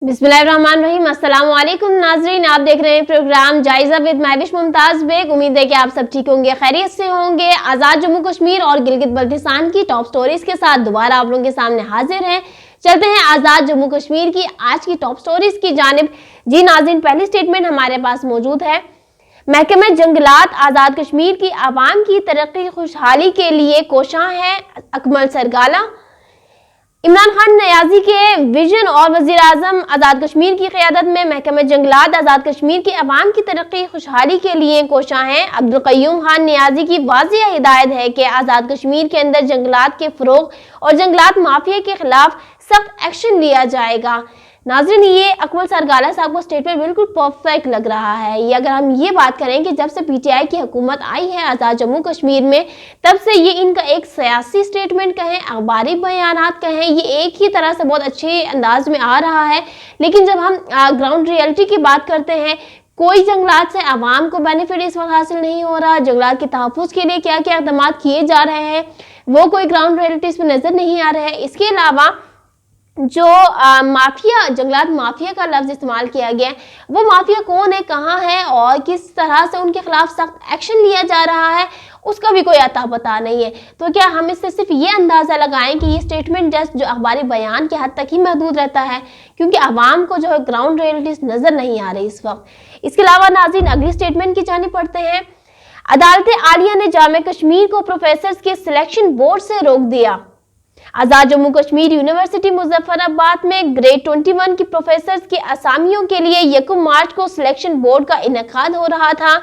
बिस्मिल्लाहिर्रहमानिर्रहीम। अस्सलाम वालेकुम नाजरीन, आप देख रहे हैं प्रोग्राम जायजा विद महविश मुमताज बेग। उम्मीद है कि आप सब ठीक होंगे, खैरियत से होंगे। आज़ाद जम्मू कश्मीर और गिलगित बल्तिस्तान की टॉप स्टोरीज के साथ दोबारा आप लोगों के सामने हाजिर हैं। चलते हैं आज़ाद जम्मू कश्मीर की आज की टॉप स्टोरीज की जानिब। जी नाजरीन, पहली स्टेटमेंट हमारे पास मौजूद है। महकमा जंगलात आज़ाद कश्मीर की आवाम की तरक्की खुशहाली के लिए कोशां है। अकमल सरगाला। इमरान खान नियाजी के विजन और वजीर आजम आज़ाद कश्मीर की क़यादत में महकमा जंगलात आज़ाद कश्मीर की अवाम की तरक्की खुशहाली के लिए कोशां हैं। अब्दुल क़य्यूम खान नियाजी की वाज़िह हिदायत है कि आज़ाद कश्मीर के अंदर जंगलात के फ़रोग़ और जंगलात माफिया के खिलाफ सख्त एक्शन लिया जाएगा। नाज़रीन, ये अकमल सरगाला साहब को स्टेटमेंट बिल्कुल परफेक्ट लग रहा है। ये अगर हम ये बात करें कि जब से पीटीआई की हुकूमत आई है आज़ाद जम्मू कश्मीर में, तब से ये इनका एक सियासी स्टेटमेंट कहें, अखबारी बयानात कहें, ये एक ही तरह से बहुत अच्छे अंदाज में आ रहा है। लेकिन जब हम ग्राउंड रियलिटी की बात करते हैं, कोई जंगलात से आवाम को बेनिफिट इस वक्त हासिल नहीं हो रहा। जंगलात के तहफ़्फ़ुज़ के लिए क्या क्या इक़दाम किए जा रहे हैं, वो कोई ग्राउंड रियलिटीज़ में नज़र नहीं आ रहे हैं। इसके अलावा जो माफिया, जंगलात माफिया का लफ्ज़ इस्तेमाल किया गया है, वो माफिया कौन है, कहाँ है और किस तरह से उनके खिलाफ सख्त एक्शन लिया जा रहा है, उसका भी कोई अता पता नहीं है। तो क्या हम इससे सिर्फ ये अंदाज़ा लगाएं कि ये स्टेटमेंट जस्ट जो अखबारी बयान के हद तक ही महदूद रहता है, क्योंकि आवाम को जो है ग्राउंड रियलिटीज़ नज़र नहीं आ रही इस वक्त। इसके अलावा नाज़रीन, अगली स्टेटमेंट की जानिब पढ़ते हैं। अदालत आलिया ने जामे कश्मीर को प्रोफेसर्स के सिलेक्शन बोर्ड से रोक दिया। आज़ाद जम्मू कश्मीर यूनिवर्सिटी मुजफ्फराबाद में ग्रेड 21 की प्रोफेसर्स की असामियों के लिए 1 मार्च को सिलेक्शन बोर्ड का इनेकाद हो रहा था।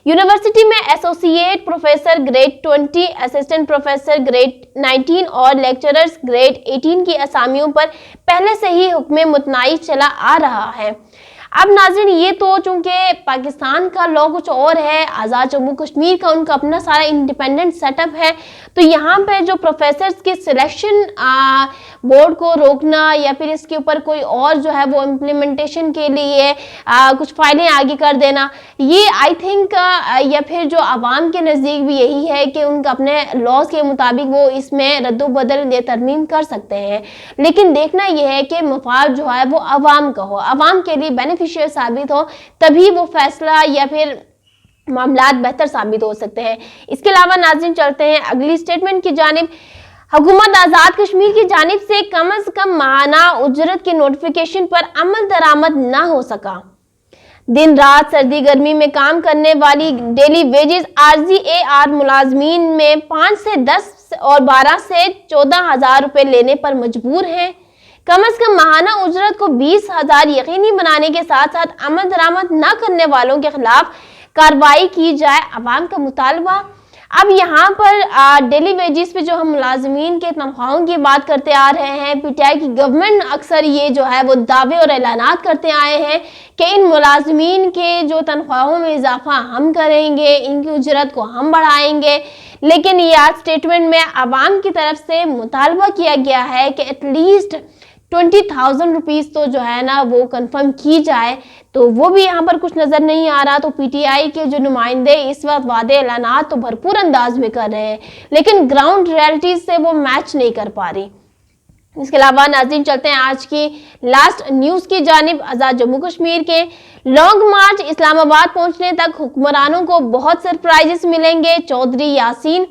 यूनिवर्सिटी में associate professor grade 20, assistant professor grade 19 और लेक्चरर्स ग्रेड 18 की असामियों पर पहले से ही हुक्म मुतनाई चला आ रहा है। अब नाज़रीन, ये तो चूंकि पाकिस्तान का लॉ कुछ और है, आज़ाद जम्मू कश्मीर का उनका अपना सारा इंडिपेंडेंट सेटअप है, तो यहाँ पे जो प्रोफेसर्स के सिलेक्शन बोर्ड को रोकना या फिर इसके ऊपर कोई और जो है वो इम्प्लीमेंटेशन के लिए कुछ फाइलें आगे कर देना, ये आई थिंक या फिर जो आवाम के नज़दीक भी यही है कि उनका अपने लॉज के मुताबिक वो इसमें रद्दोबदल या तरमीम कर सकते हैं। लेकिन देखना यह है कि मफाद जो है वो आवाम का हो, आवाम के लिए बेनिफिशियल साबित हो, तभी वो फैसला या फिर मामलात बेहतर साबित हो सकते हैं। इसके अलावा नाज़रीन, चलते हैं अगली स्टेटमेंट की जानिब। हुकूमत आज़ाद कश्मीर की जानिब से कम अज कम माहाना उजरत के नोटिफिकेशन पर अमल दरामद न हो सका। दिन रात सर्दी गर्मी में काम करने वाली डेली वेजेस आरजी AR मुलाजमीन में 5 से 10 और 12 से 14,000 रुपये लेने पर मजबूर हैं। कम अज कम माहाना उजरत को 20,000 यकीनी बनाने के साथ साथ अमल दरामद न करने वालों के खिलाफ कार्रवाई की जाए, अवाम का मुतालबा। अब यहाँ पर डेली वेजेस पे जो हम मुलाजमीन के तनख्वाहों की बात करते आ रहे हैं, पीटीआई की गवर्नमेंट अक्सर ये जो है वो दावे और ऐलानात करते आए हैं कि इन मुलाजमीन के जो तनख्वाहों में इजाफा हम करेंगे, इनकी उजरत को हम बढ़ाएंगे। लेकिन ये आज स्टेटमेंट में आवाम की तरफ से मुतालबा किया गया है कि एटलीस्ट 20,000 रुपीज़ तो जो है ना वो कंफर्म की जाए, तो वो भी यहाँ पर कुछ नज़र नहीं आ रहा। तो पीटीआई के जो नुमाइंदे इस वक्त वादे ऐलानात तो भरपूर अंदाज में कर रहे हैं, लेकिन ग्राउंड रियलिटी से वो मैच नहीं कर पा रही। इसके अलावा नाज़रीन, चलते हैं आज की लास्ट न्यूज़ की जानिब। आज़ाद जम्मू कश्मीर के लॉन्ग मार्च इस्लामाबाद पहुँचने तक हुक्मरानों को बहुत सरप्राइजेस मिलेंगे। चौधरी यासीन।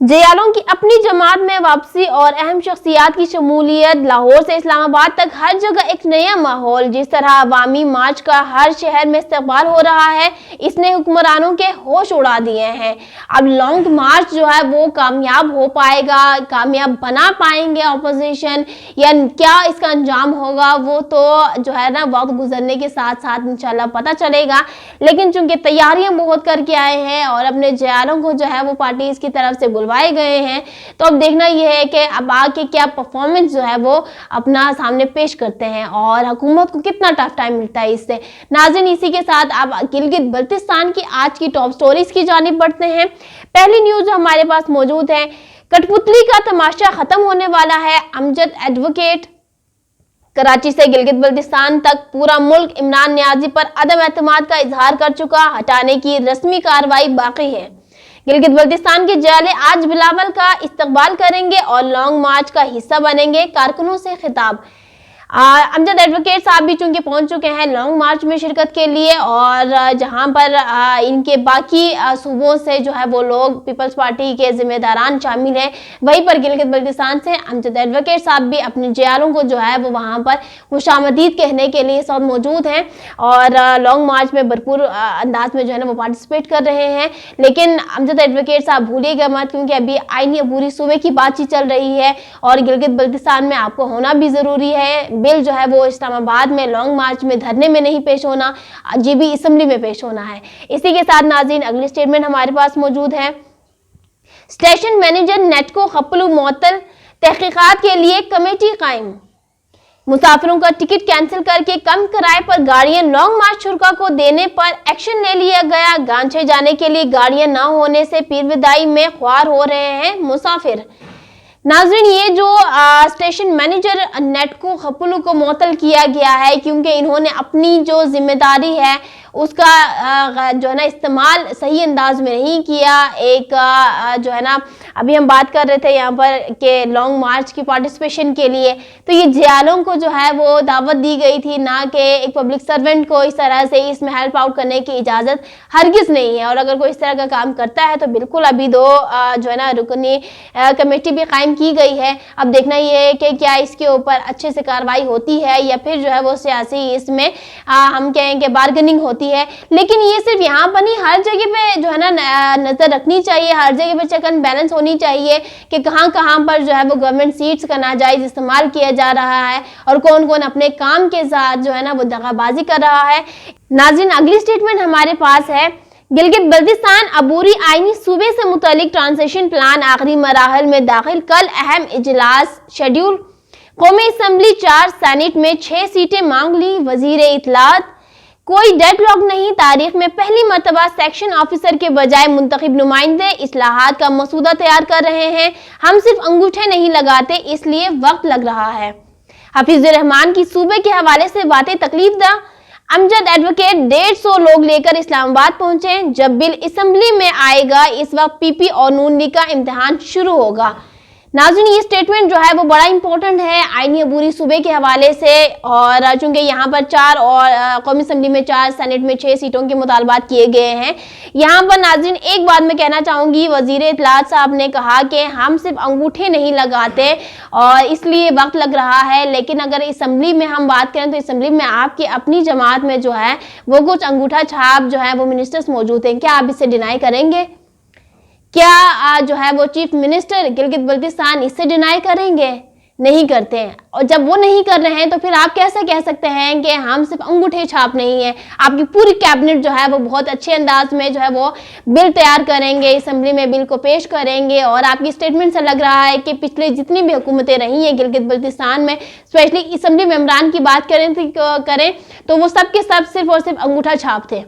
जयालों की अपनी जमात में वापसी और अहम शख्सियात की शमूलियत। लाहौर से इस्लामाबाद तक हर जगह एक नया माहौल। जिस तरह अवामी मार्च का हर शहर में इस्तेमाल हो रहा है, इसने हुक्मरानों के होश उड़ा दिए हैं। अब लॉन्ग मार्च जो है वो कामयाब हो पाएगा, कामयाब बना पाएंगे अपोजिशन, या क्या इसका अंजाम होगा वो तो जो है ना वक्त गुजरने के साथ साथ इंशाल्लाह पता चलेगा। लेकिन चूंकि तैयारियां बहुत करके आए हैं और अपने जयालों को जो है वो पार्टी की तरफ से बुलवाए गए हैं, तो अब देखना यह है कि अब आके क्या परफॉर्मेंस जो है वो अपना सामने पेश करते हैं और हुकूमत को कितना टफ टाइम मिलता है इससे। नाज़रीन, इसी के साथ अब गिलगित बल्तिस्तान की आज की टॉप स्टोरीज की जानिब बढ़ते हैं। पहली न्यूज जो हमारे पास मौजूद है, कठपुतली का तमाशा खत्म होने वाला है। अमजद एडवोकेट। कराची से गिलगित बल्तिस्तान तक पूरा मुल्क इमरान नियाजी पर अदम एतमाद का इजहार कर चुका, हटाने की रस्मी कार्रवाई बाकी है। गिलगित बल्तिस्तान के जाले आज बिलावल का इस्तकबाल करेंगे और लॉन्ग मार्च का हिस्सा बनेंगे। कारकुनों से खिताब। अमजद एडवोकेट साहब भी चूंकि पहुंच चुके हैं लॉन्ग मार्च में शिरकत के लिए, और जहां पर इनके बाकी सूबों से जो है वो लोग पीपल्स पार्टी के जिम्मेदारान शामिल हैं, वहीं पर गिलगित बल्तिस्तान से अमजद एडवोकेट साहब भी अपने जियालों को जो है वो वहां पर खुशामदीद कहने के लिए सब मौजूद हैं और लॉन्ग मार्च में भरपूर अंदाज में जो है ना वो पार्टिसिपेट कर रहे हैं। लेकिन अमजद एडवोकेट साहब भूलिएगा मत, क्योंकि अभी आईनी अबूरी सूबे की बातचीत चल रही है और गिलगित बल्तिस्तान में आपको होना भी जरूरी है। बिल जो है वो इस्लामाबाद में लॉन्ग मार्च में धरने में नहीं पेश होना, जीबी असेंबली में पेश होना है। इसी के साथ नाज़रीन अगली स्टेटमेंट हमारे पास मौजूद है। स्टेशन मैनेजर नेटको खप्पलू मुअत्तल, तहकीकात के लिए कमेटी कायम। मुसाफिरों का टिकट कैंसिल करके कम किराए पर गाड़ियां लॉन्ग मार्च शुरा को देने पर एक्शन ले लिया गया। गांचे जाने के लिए गाड़ियां न होने से पीरविदाई में ख्वार हो रहे हैं मुसाफिर। नाज़रीन ये जो स्टेशन मैनेजर नेटको खप्पलू को मुअत्तल किया गया है क्योंकि इन्होंने अपनी जो जिम्मेदारी है उसका जो है ना इस्तेमाल सही अंदाज में नहीं किया। एक जो है ना अभी हम बात कर रहे थे यहाँ पर कि लॉन्ग मार्च की पार्टिसिपेशन के लिए, तो ये जियालों को जो है वो दावत दी गई थी, ना कि एक पब्लिक सर्वेंट को इस तरह से इसमें हेल्प आउट करने की इजाज़त हरगिज़ नहीं है। और अगर कोई इस तरह का काम करता है तो बिल्कुल अभी दो जो है ना रुकनी कमेटी भी कायम की गई है। अब देखना ये है कि क्या इसके ऊपर अच्छे से कार्रवाई होती है या फिर जो है वो सियासी इसमें हम कहें कि बार्गेनिंग होती है। लेकिन ये सिर्फ यहाँ पर नहीं, हर जगह पे जो है ना नजर रखनी चाहिए, हर जगह पे चेक एंड बैलेंस होनी चाहिए कि कहाँ कहाँ पर जो है वो गवर्नमेंट सीट्स का नाजायज इस्तेमाल किया जा रहा है और कौन कौन अपने काम के साथ जो है ना वो दगाबाजी कर रहा है। नाज़रीन अगली स्टेटमेंट हमारे पास है। गिलगित बल्तिस्तान अबूरी आईनी सूबे से मुतालिक ट्रांजिशन प्लान आखिरी मराहल में दाखिल, कल अहम इजलास शेड्यूल। कौमी असम्बली 4 सेनेट में 6 सीटें मांग ली, वजीर इत्तलात। कोई डेडलॉक नहीं, तारीख में पहली मर्तबा सेक्शन ऑफिसर के बजाय मुंतखब नुमाइंदे इस्लाहात का मसूदा तैयार कर रहे हैं। हम सिर्फ अंगूठे नहीं लगाते, इसलिए वक्त लग रहा है। हफीजुर रहमान की सूबे के हवाले से बातें तकलीफ दा। अमजद एडवोकेट 150 लोग लेकर इस्लामाबाद पहुंचे। जब बिल असेंबली में आएगा इस वक्त पीपी और नून लीग का इम्तिहान शुरू होगा। नाज़रीन ये स्टेटमेंट जो है वो बड़ा इंपॉर्टेंट है आईनी अबूरी सूबे के हवाले से, और चूंकि यहाँ पर 4 और कौमी असम्बली में 4 सेनेट में 6 सीटों के मुतालबात किए गए हैं। यहाँ पर नाज़रीन एक बात मैं कहना चाहूँगी, वज़ीर इत्तलात साहब ने कहा कि हम सिर्फ अंगूठे नहीं लगाते और इसलिए वक्त लग रहा है। लेकिन अगर असम्बली में हम बात करें तो असम्बली में आपकी अपनी जमात में जो है वो कुछ अंगूठा छाप जो है वो मिनिस्टर्स मौजूद हैं। क्या आप इसे डिनाई करेंगे? क्या जो है वो चीफ मिनिस्टर गिलगित बल्तिस्तान इससे डिनाई करेंगे? नहीं करते हैं। और जब वो नहीं कर रहे हैं तो फिर आप कैसे कह सकते हैं कि हम सिर्फ अंगूठे छाप नहीं है? आपकी पूरी कैबिनेट जो है वो बहुत अच्छे अंदाज में जो है वो बिल तैयार करेंगे, असम्बली में बिल को पेश करेंगे। और आपकी स्टेटमेंट से लग रहा है कि पिछले जितनी भी हुकूमतें रही हैं गिलगित बल्तिस्तान में, स्पेशली असम्बली मेंबरान की बात करें तो वो सब के सब सिर्फ और सिर्फ अंगूठा छाप थे।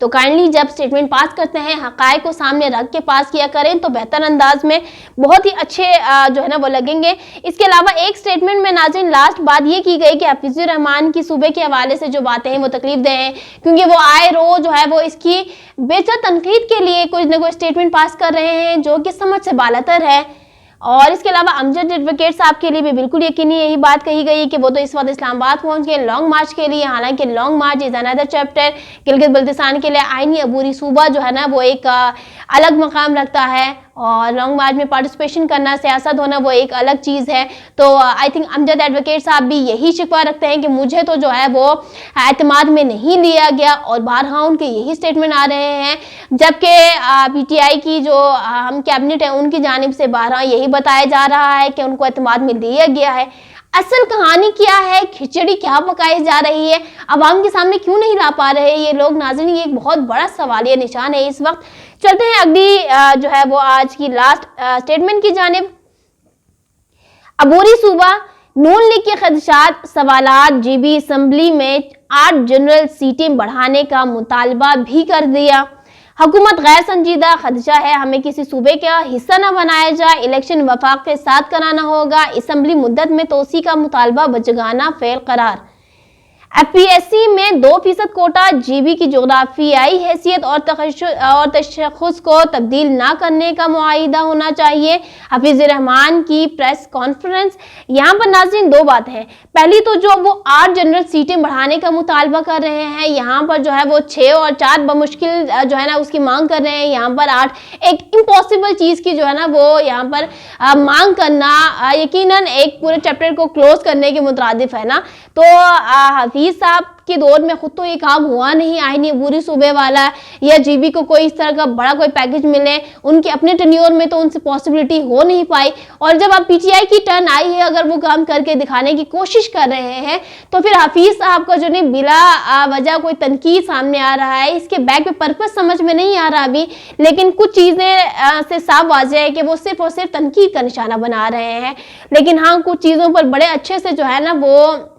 तो काइंडली जब स्टेटमेंट पास करते हैं हक़ाइक़ को सामने रख के पास किया करें तो बेहतर अंदाज में बहुत ही अच्छे जो है ना वो लगेंगे। इसके अलावा एक स्टेटमेंट में नाज़रीन लास्ट बात ये की गई कि हफीजुर रहमान की सूबे के हवाले से जो बातें हैं वो तकलीफ दे हैं, क्योंकि वो आए रोज जो है वो इसकी बेहतर तनकीद के लिए कुछ न कुछ स्टेटमेंट पास कर रहे हैं जो कि समझ से बालातर है। और इसके अलावा अमजद एडवोकेट साहब के लिए भी बिल्कुल यकीनी यही बात कही गई कि वो तो इस वक्त इस्लामाबाद पहुंच गए लॉन्ग मार्च के लिए। हालांकि long March is another chapter. Gilgit Baltistan के लिए आईनी अबूरी सूबा जो है ना वो एक अलग मकाम रखता है और लॉन्ग मार्च में पार्टिसिपेशन करना, सियासत होना वो एक अलग चीज़ है। तो आई थिंक अमजद एडवोकेट साहब भी यही शिकवा रखते हैं कि मुझे तो जो है वो एतमाद में नहीं लिया गया, और बारहा उनके यही स्टेटमेंट आ रहे हैं। जबकि पीटीआई की जो हम कैबिनेट है उनकी जानिब से बारहा यही बताया जा रहा है कि उनको एतमाद में लिया गया है। असल कहानी क्या है, खिचड़ी क्या पकाई जा रही है, आवाम के सामने क्यों नहीं ला पा रहे ये लोग? नाज़रीन ये एक बहुत बड़ा सवालिया निशान है इस वक्त। चलते हैं अगली जो है वो आज की लास्ट स्टेटमेंट की जानिब। अबूरी सूबा नून लीग के खदशात सवालात, जीबी असम्बली में 8 जनरल सीटें बढ़ाने का मुतालबा भी कर दिया। हुकूमत गैर संजीदा खदशा है, हमें किसी सूबे का हिस्सा न बनाया जाए, इलेक्शन वफाक के साथ कराना होगा, असम्बली मुद्दत में तोसी का मुतालबा बजगाना फेल करार। एफपीएससी में 2% कोटा, जीबी की जोग्राफियाई हैसियत और तशख़्ख़ुस को तब्दील ना करने का मुआहिदा होना चाहिए। हफीज़ रहमान की प्रेस कॉन्फ्रेंस। यहाँ पर नाज़रीन दो बात है। पहली तो जो वो 8 जनरल सीटें बढ़ाने का मुतालबा कर रहे हैं, यहाँ पर जो है वो 6 और 4 बमुश्किल जो है ना उसकी मांग कर रहे हैं। यहाँ पर 8 एक इम्पॉसिबल चीज़ की जो है ना वो यहाँ पर मांग करना यकीनन एक पूरे चैप्टर को क्लोज करने के मुतरादिफ है ना। तो हफीज साहब के दौर में खुद तो ये काम हुआ नहीं, आईनी अबूरी सूबे वाला या जीबी को कोई इस तरह का बड़ा कोई पैकेज मिले, उनके अपने टेन्योर में तो उनसे पॉसिबिलिटी हो नहीं पाई। और जब अब पीटीआई की टर्न आई है, अगर वो काम करके दिखाने की कोशिश कर रहे हैं तो फिर हफीज साहब का जो नहीं बिला वजह कोई तनकीद सामने आ रहा है, इसके बैक पे पर्पस समझ में नहीं आ रहा अभी, लेकिन कुछ चीज़ें से साफ वाज़ेह है कि वो सिर्फ और सिर्फ तनकीद का निशाना बना रहे हैं। लेकिन हाँ, कुछ चीज़ों पर बड़े अच्छे से जो है ना वो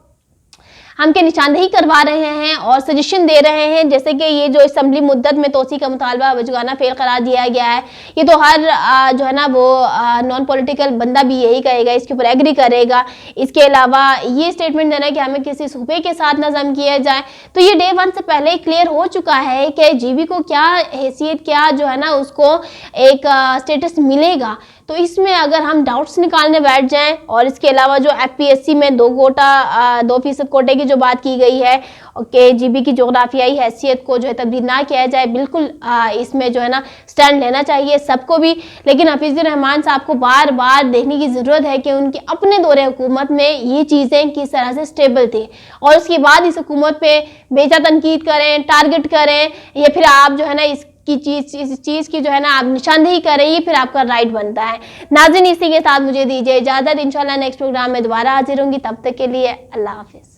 हमके निशानदेही करवा रहे हैं और सजेशन दे रहे हैं, जैसे कि ये जो असेंबली मुद्दत में तोसी का मुतालबा वजगाना फेल करार दिया गया है। ये तो हर जो है ना वो नॉन पॉलिटिकल बंदा भी यही कहेगा, इसके ऊपर एग्री करेगा। इसके अलावा ये स्टेटमेंट देना कि हमें किसी सूबे के साथ नज़म किया जाए, तो ये डे 1 से पहले ही क्लियर हो चुका है कि जीबी को क्या हैसियत, क्या जो है ना उसको एक स्टेटस मिलेगा। तो इसमें अगर हम डाउट्स निकालने बैठ जाएं, और इसके अलावा जो एफपीएससी में 2% कोटे की जो बात की गई है कि जीबी की जोग्राफियाई हैसियत को जो है तब्दील ना किया जाए, बिल्कुल इसमें जो है ना स्टैंड लेना चाहिए सबको भी। लेकिन हफीज़ रहमान साहब को बार बार देखने की ज़रूरत है कि उनके अपने दौरे हुकूमत में ये चीज़ें किस तरह से स्टेबल थी, और उसके बाद इस हुकूमत पे बेजा तनकीद करें, टारगेट करें, या फिर आप जो है ना इस चीज़ की जो है ना आप निशानदेही करें, ये फिर आपका राइट बनता है। नाज़रीन, इसी के साथ मुझे दीजिए इजाज़त। इंशाल्लाह नेक्स्ट प्रोग्राम में दोबारा हाजिर होंगी, तब तक के लिए अल्लाह हाफिज़।